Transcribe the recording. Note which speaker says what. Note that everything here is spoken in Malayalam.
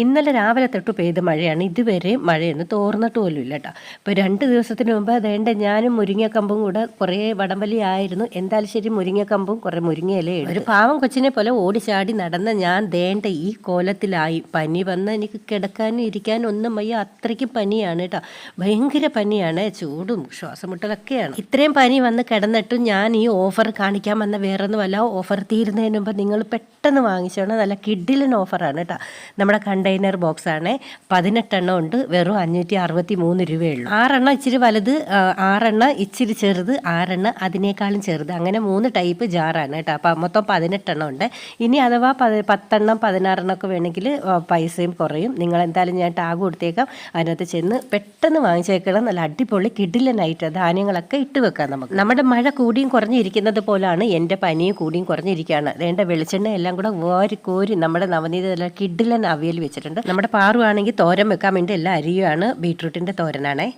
Speaker 1: ഇന്നലെ രാവിലെ തൊട്ട് പെയ്ത മഴയാണ്. ഇതുവരെ മഴയൊന്നും തോർന്നിട്ട് പോലും ഇല്ല കേട്ടോ. ഇപ്പോൾ 2 ദിവസത്തിന് മുമ്പ് അതേണ്ട ഞാനും മുരിങ്ങക്കമ്പും കൂടെ കുറേ വടംവലി ആയിരുന്നു. എന്തായാലും ശരി മുരിങ്ങക്കമ്പും കുറേ മുരിങ്ങയിലേ ഒരു പാവം കൊച്ചിനെ പോലെ ഓടിച്ചാടി നടന്ന ഞാൻ ദേണ്ട ഈ കോലത്തിലായി. പനി വന്ന് എനിക്ക് കിടക്കാനും ഇരിക്കാനും ഒന്നും വയ്യ, അത്രയ്ക്കും പനിയാണ് കേട്ടോ. ഭയങ്കര പനിയാണ്, ചൂടും ശ്വാസമുട്ടലൊക്കെയാണ്. ഇത്രയും പനി വന്ന് കിടന്നിട്ടും ഞാൻ ഈ ഓഫർ കാണിക്കാൻ വന്ന വേറൊന്നുമല്ല. ഓഫർ തീരുന്നതിന് മുമ്പ് നിങ്ങൾ പെട്ടെന്ന് വാങ്ങിച്ചോണം. നല്ല കിഡിലൻ ഓഫറാണ് കേട്ടോ. നമ്മുടെ കണ്ടെയ്നർ ബോക്സാണ്, 18 ഉണ്ട്, വെറും 563 രൂപയുള്ളൂ. 6 ഇച്ചിരി വലുത്, 6 ഇച്ചിരി ചെറുത്, 6 അതിനേക്കാളും ചെറുത്, അങ്ങനെ 3 ടൈപ്പ് ജാറാണ് കേട്ടോ. അപ്പം മൊത്തം 18 ഉണ്ട്. ഇനി അഥവാ 10, 16 ഒക്കെ വേണമെങ്കിൽ പൈസയും കുറയും. നിങ്ങൾ എന്തായാലും ഞാൻ ടാഗ് കൊടുത്തേക്കാം, അതിനകത്ത് ചെന്ന് പെട്ടെന്ന് വാങ്ങിച്ചേക്കണം. നല്ല അടിപൊളി കിഡിലനായിട്ട് ധാന്യങ്ങളൊക്കെ ഇട്ട് വെക്കാം നമുക്ക്. നമ്മുടെ മഴ കൂടിയും കുറഞ്ഞിരിക്കുന്നത് പോലാണ് എൻ്റെ പനിയും കൂടിയും കുറഞ്ഞിരിക്കുകയാണ്. വേണ്ട വെളിച്ചെണ്ണ എല്ലാം കൂടെ കോരി നമ്മുടെ നവനീത കിഡിലൻ അവിയൽ വെച്ചിട്ടുണ്ട്. നമ്മുടെ പാറു ആണെങ്കിൽ തോരൻ വെക്കാൻ വേണ്ടി എല്ലാ അരിയുമാണ്. ബീട്രൂട്ടിൻ്റെ തോരനാണേ.